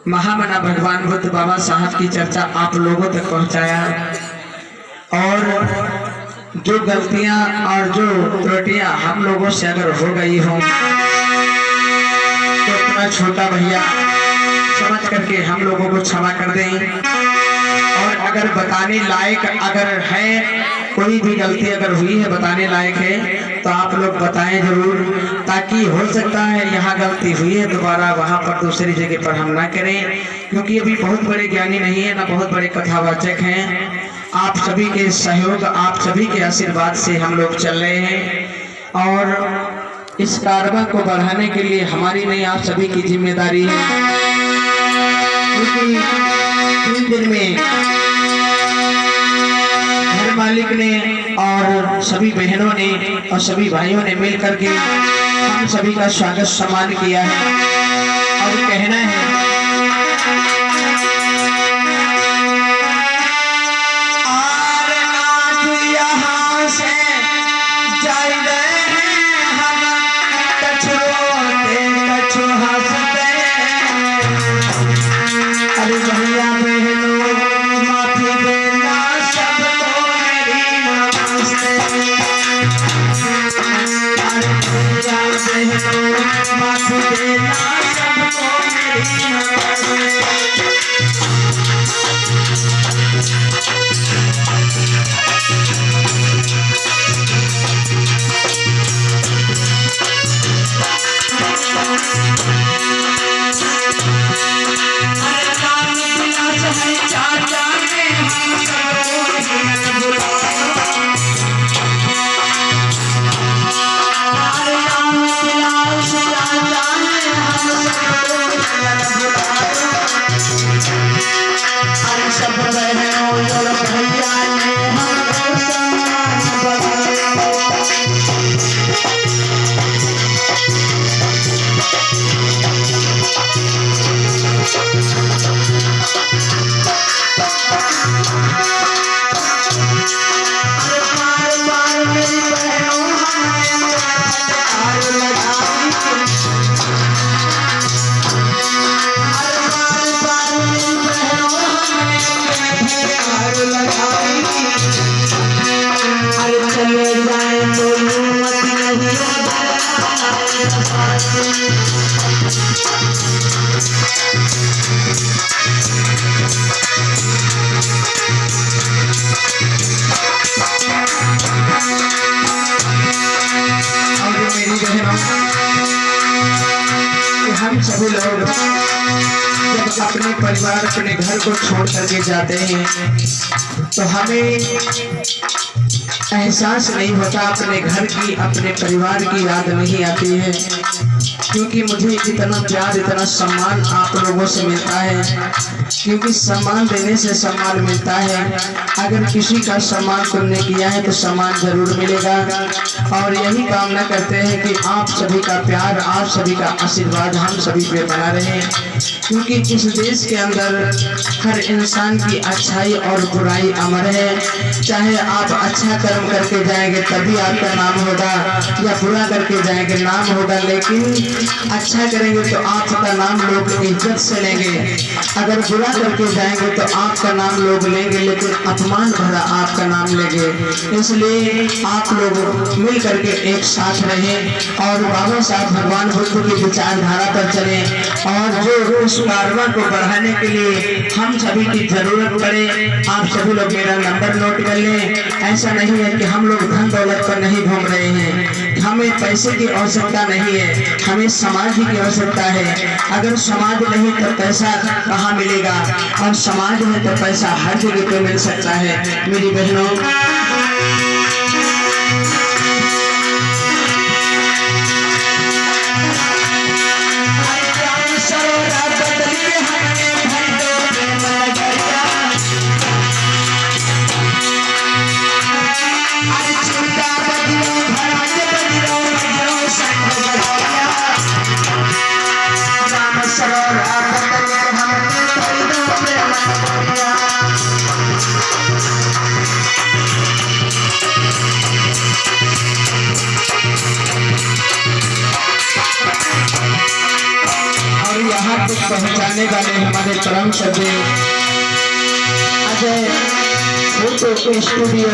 महामना भगवान बुद्ध बाबा साहब की चर्चा आप लोगों तक पहुंचाया और जो गलतियां और जो त्रुटियां हम लोगों से अगर हो गई हो तो अपना छोटा भैया समझ करके हम लोगों को क्षमा कर दें। और अगर बताने लायक अगर है कोई भी गलती अगर हुई है बताने लायक है तो आप लोग बताएं जरूर, ताकि हो सकता है यहाँ गलती हुई है दोबारा वहाँ पर दूसरी जगह पर हम ना करें, क्योंकि अभी बहुत बड़े ज्ञानी नहीं है ना बहुत बड़े कथावाचक हैं। आप सभी के सहयोग आप सभी के आशीर्वाद से हम लोग चल रहे हैं और इस कारवा को बढ़ाने के लिए हमारी नहीं आप सभी की जिम्मेदारी है, क्योंकि 3 दिन में घर मालिक ने और सभी बहनों ने और सभी भाइयों ने मिल करके हम सभी का स्वागत सम्मान किया है। और कहना है हम सभी लोग जब अपने परिवार अपने घर को छोड़ करके जाते हैं तो हमें एहसास नहीं होता, अपने घर की अपने परिवार की याद नहीं आती है, क्योंकि मुझे इतना प्यार इतना सम्मान आप लोगों से मिलता है, क्योंकि सम्मान देने से सम्मान मिलता है। अगर किसी का सम्मान तुमने किया है तो सम्मान जरूर मिलेगा। और यही कामना करते हैं कि आप सभी का प्यार आप सभी का आशीर्वाद हम सभी पे बना रहे, क्योंकि इस देश के अंदर हर इंसान की अच्छाई और बुराई अमर है। चाहे आप अच्छा कर्म करके जाएंगे तभी आपका नाम होगा, या बुरा करके जाएंगे नाम होगा, लेकिन अच्छा करेंगे तो आपका नाम लोग इज्जत से लेंगे। अगर बुरा करके जाएंगे तो आपका नाम लोग लेंगे लेकिन अपमान भरा आपका नाम लेंगे। इसलिए आप लोग मिल करके एक साथ रहें और बाबा साहब भगवान बुद्ध की विचारधारा पर चलें। और जो उस कारवा को बढ़ाने के लिए हम सभी की जरूरत पड़े, आप सभी लोग मेरा नंबर नोट कर लें। ऐसा नहीं है कि हम लोग धन दौलत पर नहीं घूम रहे हैं, हमें पैसे की आवश्यकता नहीं है, हमें समाज की आवश्यकता है। अगर समाज नहीं तो पैसा कहाँ मिलेगा, और समाज है तो पैसा हर जगह पे मिल सकता है। मेरी बहनों, पहुंचाने वाले हमारे परम सदे अजय फोटो स्टूडियो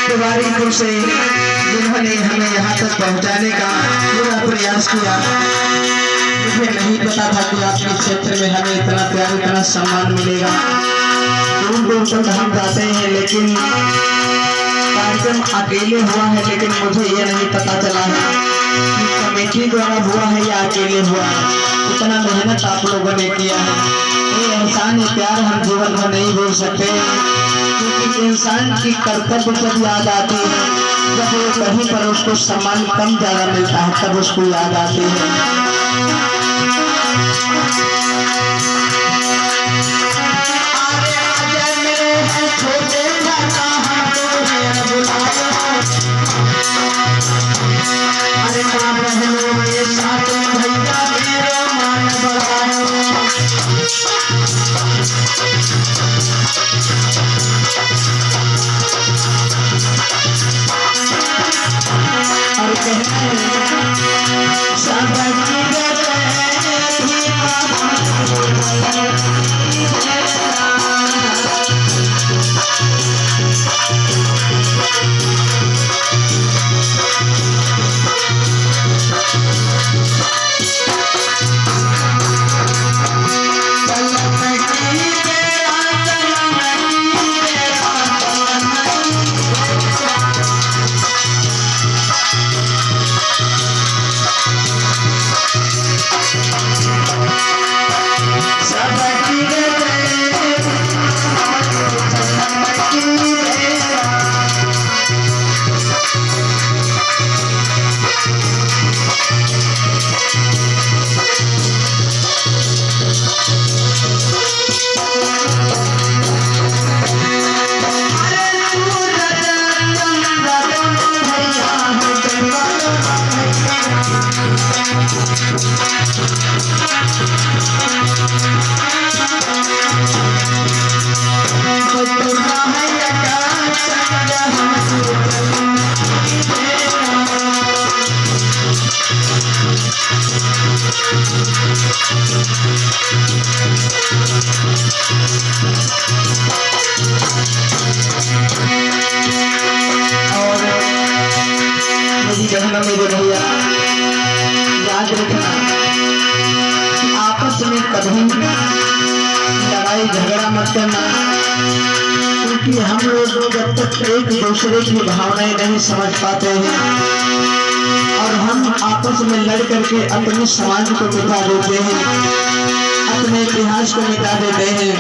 तिवारीपुर से, जिन्होंने हमें यहाँ तक पहुँचाने का पूरा प्रयास किया। मुझे नहीं पता था कि आपके क्षेत्र में हमें इतना प्यार इतना सम्मान मिलेगा। दूर दूर तक हम जाते हैं लेकिन कार्यक्रम अकेले हुआ है, लेकिन मुझे ये नहीं पता चला है कि कमेटी द्वारा हुआ है या अकेले हुआ है। इतना मेहनत आप लोगों ने किया है, ये एहसान ये प्यार हम जीवन भर नहीं भूल सकते। क्योंकि इंसान की कर्तव्य जब याद आती है, जब वो कहीं पर उसको सम्मान कम ज्यादा मिलता है, तब उसको याद आती है। मेरे भैया याद रखना, आपस में कभी लड़ाई झगड़ा मत करना, क्योंकि हम लोग जब तक एक दूसरे की भावनाएं नहीं समझ पाते हैं और हम आपस में लड़ करके अपने समाज को मिटा देते हैं, अपने इतिहास को मिटा देते हैं।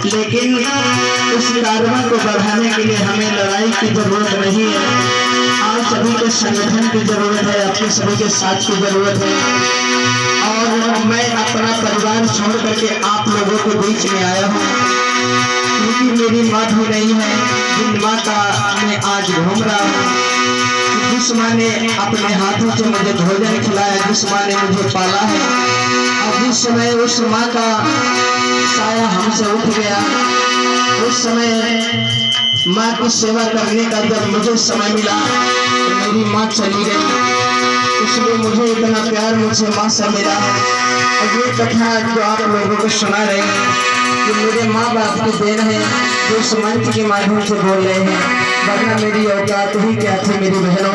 लेकिन इस कार्य को बढ़ाने के लिए हमें लड़ाई की जरूरत नहीं है, आज सभी के संगठन की जरूरत है, अपने सभी के साथ की जरूरत है। और मैं अपना परिवार छोड़ करके आप लोगों के बीच में आया हूँ, क्योंकि मेरी माँ भी नहीं है जिन माँ का मैं आज घूम रहा हूँ। जिस माँ ने अपने हाथों से मुझे भोजन खिलाया, जिस माँ ने मुझे पाला है, और जिस समय उस माँ का साया हमसे उठ गया, उस समय माँ की सेवा करने का जब मुझे समय मिला तो मेरी माँ चली गई, इसलिए मुझे इतना प्यार मुझसे माँ से मिला। और ये कथा जो आप लोगों को सुना रही है कि मेरे माँ बाप की देन है, जो इस मंच के माध्यम से बोल रहे हैं, वरना मेरी औकात ही क्या थी मेरी बहनों।